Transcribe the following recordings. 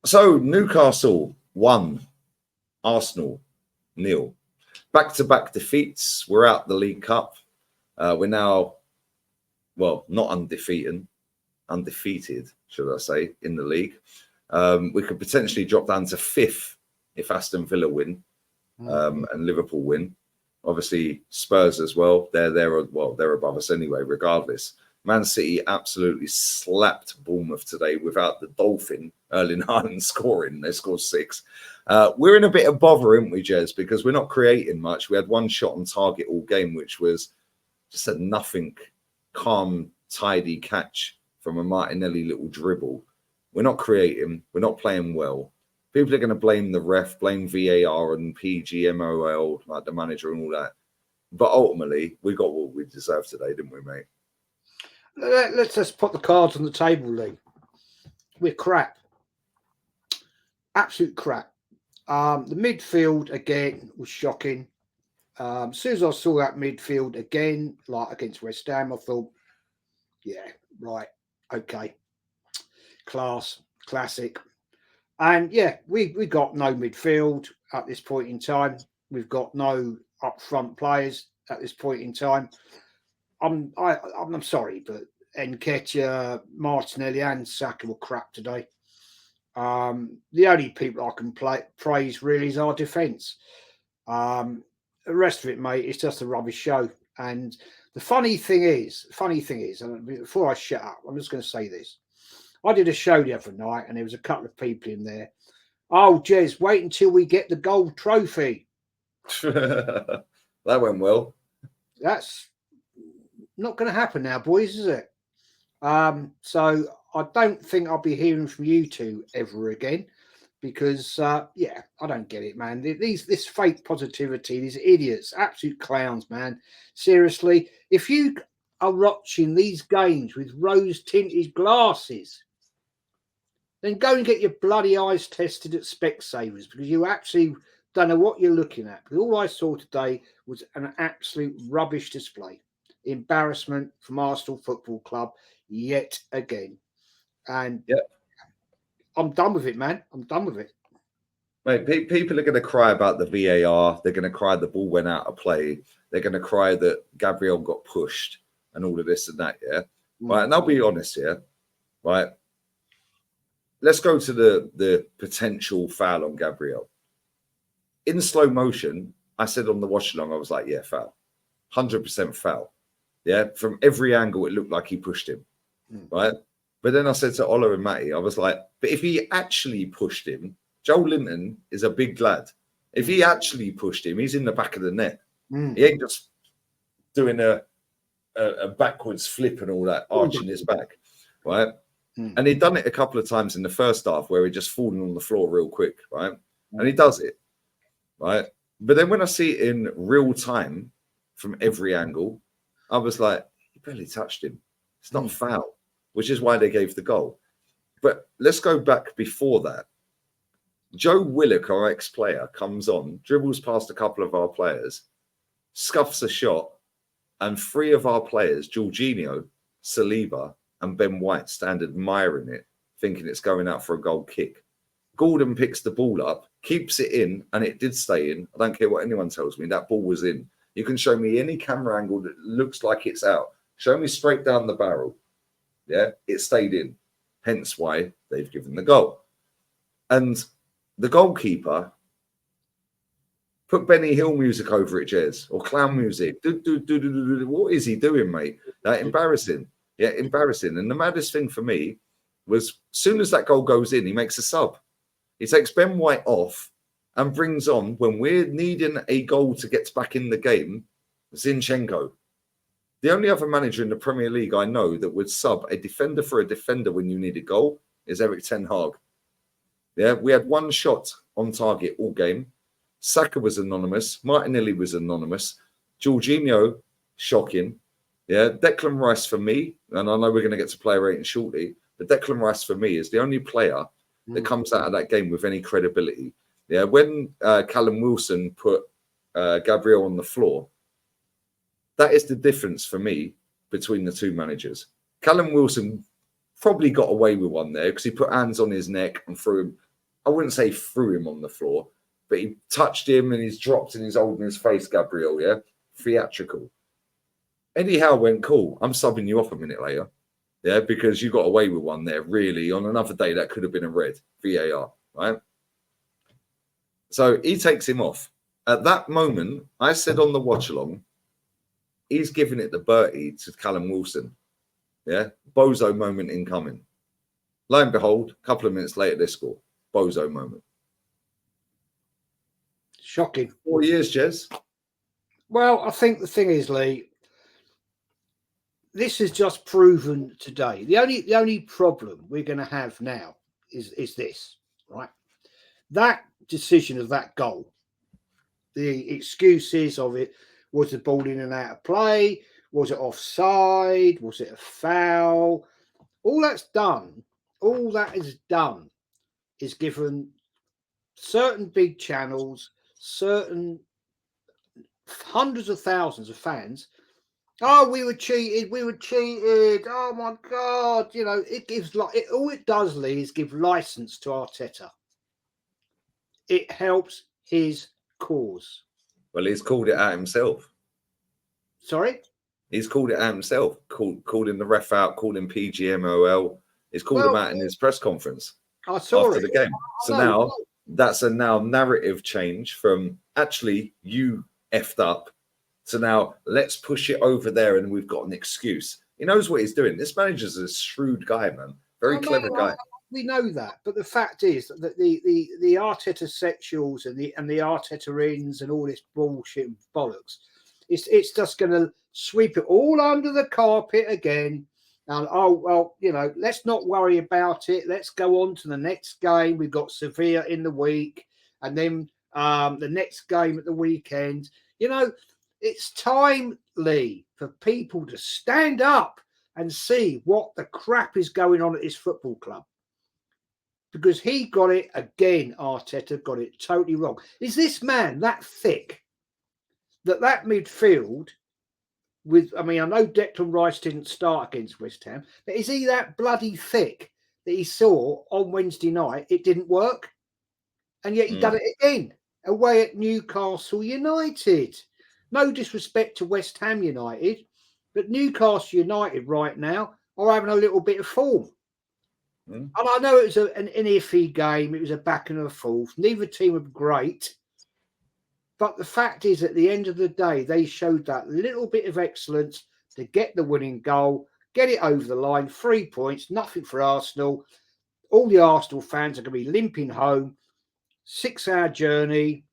So Newcastle 1, Arsenal 0. Back-to-back defeats. We're out the League Cup. We're now, well, not undefeated, should I say, in the league. We could potentially drop down to 5th if Aston Villa win and Liverpool win. Obviously, Spurs as well. They're above us anyway, regardless. Man City absolutely slapped Bournemouth today without the Dolphin, Erling Haaland, scoring. They scored 6. We're in a bit of bother, aren't we, Jez? Because we're not creating much. We had one shot on target all game, which was just a nothing, calm, tidy catch from a Martinelli little dribble. We're not creating. We're not playing well. People are going to blame the ref, blame VAR and PGMOL, like the manager and all that. But ultimately, we got what we deserved today, didn't we, mate? Let's just put the cards on the table, Lee. We're crap. Absolute crap. The midfield, again, was shocking. As soon as I saw that midfield again, like against West Ham, I thought, yeah, right, okay. Classic. And, yeah, we got no midfield at this point in time. We've got no up-front players at this point in time. I'm sorry, but Nketiah, Martinelli and Saka were crap today. The only people I can praise really is our defence. The rest of it, mate, it's just a rubbish show. And the funny thing is, and before I shut up, I'm just going to say this. I did a show the other night and there was a couple of people in there. Oh, Jez, wait until we get the gold trophy. That went well. That's not going to happen now, boys, is it? So I don't think I'll be hearing from you two ever again because, I don't get it, man. This fake positivity, these idiots, absolute clowns, man. Seriously, if you are watching these games with rose-tinted glasses, then go and get your bloody eyes tested at Specsavers because you actually don't know what you're looking at. Because all I saw today was an absolute rubbish display. Embarrassment from Arsenal Football Club yet again. And I'm done with it, man. I'm done with it. Mate, people are going to cry about the VAR. They're going to cry the ball went out of play. They're going to cry that Gabriel got pushed and all of this and that, yeah? Right, and I'll be honest here, right? Let's go to the potential foul on Gabriel. In slow motion, I said on the watch-along, I was like, yeah, foul. 100% foul. Yeah, from every angle, it looked like he pushed him, right? But then I said to Ola and Matty, I was like, but if he actually pushed him, Joe Linton is a big lad. If he actually pushed him, he's in the back of the net. He ain't just doing a backwards flip and all that, arching his back, right? And he'd done it a couple of times in the first half where he just fallen on the floor real quick, right? And he does it, right? But then when I see it in real time from every angle, I was like, he barely touched him. It's not foul, which is why they gave the goal. But let's go back before that. Joe Willock, our ex-player, comes on, dribbles past a couple of our players, scuffs a shot, and 3 of our players, Jorginho, Saliba, and Ben White, stand admiring it, thinking it's going out for a goal kick. Gordon picks the ball up, keeps it in, and it did stay in. I don't care what anyone tells me, that ball was in. You can show me any camera angle that looks like it's out. Show me straight down the barrel. Yeah, it stayed in. Hence why they've given the goal. And the goalkeeper put Benny Hill music over it, Jez, or clown music. What is he doing, mate? Embarrassing. Yeah, embarrassing. And the maddest thing for me was, as soon as that goal goes in, he makes a sub. He takes Ben White off and brings on, when we're needing a goal to get back in the game, Zinchenko. The only other manager in the Premier League I know that would sub a defender for a defender when you need a goal is Eric Ten Hag. Yeah, we had one shot on target all game. Saka was anonymous. Martinelli was anonymous. Jorginho, shocking. Yeah, Declan Rice for me, and I know we're going to get to player rating shortly, but Declan Rice for me is the only player that comes out of that game with any credibility. Yeah, when Callum Wilson put Gabriel on the floor, that is the difference for me between the two managers. Callum Wilson probably got away with one there because he put hands on his neck and threw him I wouldn't say threw him on the floor, but he touched him and he's dropped and he's holding his face, Gabriel, yeah? Theatrical. Eddie Howe went, cool, I'm subbing you off a minute later. Yeah, because you got away with one there, really. On another day, that could have been a red, VAR, right? So he takes him off. At that moment, I said on the watch-along, he's giving it the Bertie to Callum Wilson. Yeah, bozo moment incoming. Lo and behold, a couple of minutes later, they score. Bozo moment. Shocking. 4 years, Jez. Well, I think the thing is, Lee, this is just proven today. The only problem we're going to have now is this, right? That decision of that goal, the excuses of it, was the ball in and out of play? Was it offside? Was it a foul? All that is done is given certain big channels, certain hundreds of thousands of fans. Oh, we were cheated. Oh my God. You know, it gives all it does, Lee, is give license to Arteta. It helps his cause. Well, he's called it out himself. Sorry? He's called it out himself. Calling the ref out, calling PGMOL. He's called him out in his press conference after the game. So now that's a narrative change from actually you effed up to now let's push it over there and we've got an excuse. He knows what he's doing. This manager's a shrewd guy, man. Very clever guy. We know that, but the fact is that the Arteta sexuals and the Arteta ins and all this bullshit and bollocks, it's just going to sweep it all under the carpet again. And let's not worry about it. Let's go on to the next game. We've got Sevilla in the week, and then the next game at the weekend. You know, it's time, Lee, for people to stand up and see what the crap is going on at this football club. Because he got it again, Arteta got it totally wrong. Is this man that thick that midfield I know Declan Rice didn't start against West Ham, but is he that bloody thick that he saw on Wednesday night? It didn't work. And yet he done it again away at Newcastle United. No disrespect to West Ham United, but Newcastle United right now are having a little bit of form. And I know it was an iffy game. It was a back and a forth. Neither team were great. But the fact is, at the end of the day, they showed that little bit of excellence to get the winning goal, get it over the line, 3 points, nothing for Arsenal. All the Arsenal fans are going to be limping home, 6-hour journey,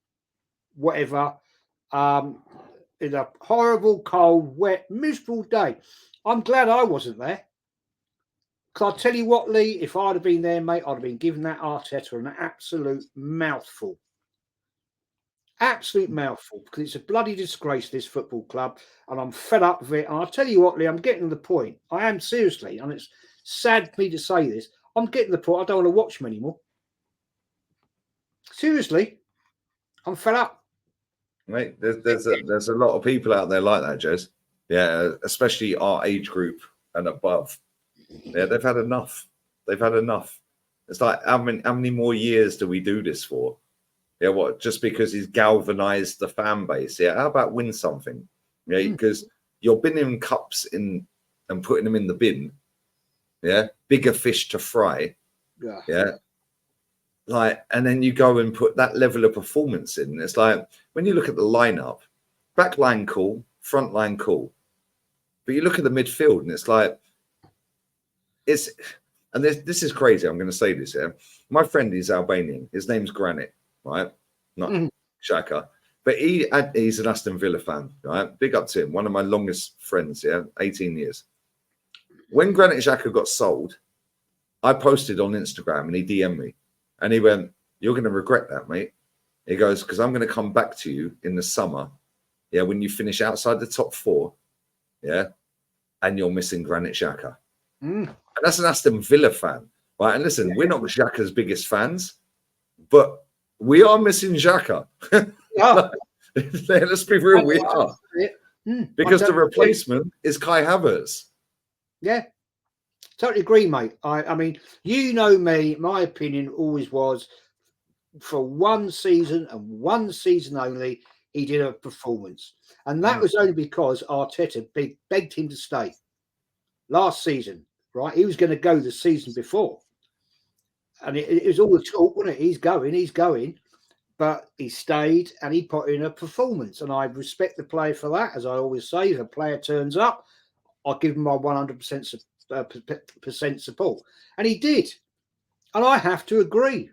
whatever, in a horrible, cold, wet, miserable day. I'm glad I wasn't there. Because I'll tell you what, Lee, if I'd have been there, mate, I'd have been giving that Arteta an absolute mouthful. Absolute mouthful. Because it's a bloody disgrace, this football club. And I'm fed up with it. And I'll tell you what, Lee, I'm getting to the point. I am seriously, and it's sad for me to say this, I'm getting to the point I don't want to watch them anymore. Seriously. I'm fed up. Mate, there's a lot of people out there like that, Jez. Yeah, especially our age group and above. Yeah, they've had enough. They've had enough. It's like, how many more years do we do this for? Yeah, what? Just because he's galvanized the fan base? Yeah, how about win something? Yeah, because you're binning cups in and putting them in the bin. Yeah, bigger fish to fry. Yeah, like, and then you go and put that level of performance in. It's like when you look at the lineup, back line cool, front line cool, but you look at the midfield and it's like. And this is crazy. I'm going to say this here. My friend is Albanian. His name's Granit, right? Not Xhaka. But he's an Aston Villa fan, right? Big up to him. One of my longest friends, 18 years. When Granit Xhaka got sold, I posted on Instagram and he DM'd me. And he went, "You're going to regret that, mate." He goes, "Because I'm going to come back to you in the summer, when you finish outside the top 4, and you're missing Granit Xhaka." And that's an Aston Villa fan, right? And listen, we're not Xhaka's biggest fans, but we are missing Xhaka. Let's be real, we are. Because the replacement is Kai Havertz. Yeah, totally agree, mate. I mean, you know me, my opinion always was for one season and one season only, he did a performance. And that was only because Arteta begged him to stay last season, right? He was going to go the season before. And it was all the talk, wasn't it? He's going. But he stayed and he put in a performance. And I respect the player for that. As I always say, if a player turns up, I'll give him my 100% support. And he did. And I have to agree.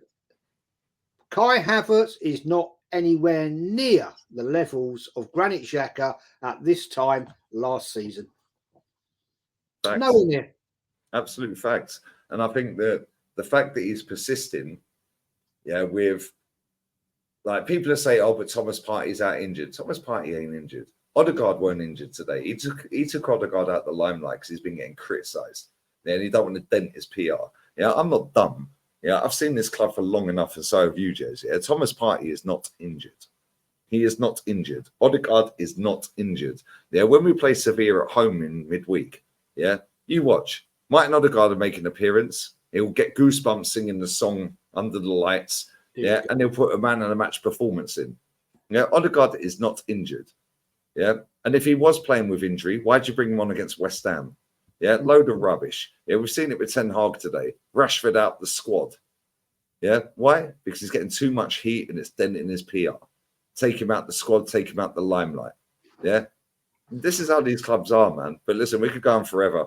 Kai Havertz is not anywhere near the levels of Granit Xhaka at this time last season. Facts. Nowhere near. Absolute facts. And I think that the fact that he's persisting, with like people are saying, oh, but Thomas Partey's out injured. Thomas Partey ain't injured. Odegaard weren't injured today. He took Odegaard out the limelight because he's been getting criticised. And he don't want to dent his PR. Yeah, I'm not dumb. Yeah, I've seen this club for long enough, and so have you, Jez. Yeah, Thomas Partey is not injured. He is not injured. Odegaard is not injured. Yeah, when we play Sevilla at home in midweek, yeah, you watch. Martin Odegaard will make an appearance. He'll get goosebumps singing the song Under the Lights. Yeah, and he'll put a man of the match performance in. Yeah, Odegaard is not injured. Yeah, and if he was playing with injury, why'd you bring him on against West Ham? Yeah, load of rubbish. Yeah, we've seen it with Ten Hag today. Rashford out the squad. Yeah, why? Because he's getting too much heat and it's denting his PR. Take him out the squad, take him out the limelight. Yeah, this is how these clubs are, man. But listen, we could go on forever.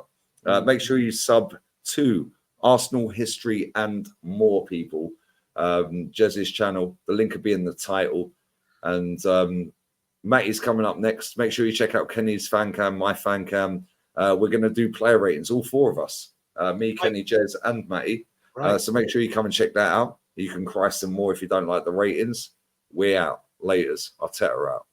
Make sure you sub to Arsenal History and More, people. Jez's channel. The link will be in the title. And Matty's coming up next. Make sure you check out Kenny's fan cam, my fan cam. We're going to do player ratings, all four of us. Me, Kenny, Jez, and Matty. Right. So make sure you come and check that out. You can cry some more if you don't like the ratings. We're out. Laters. Arteta out.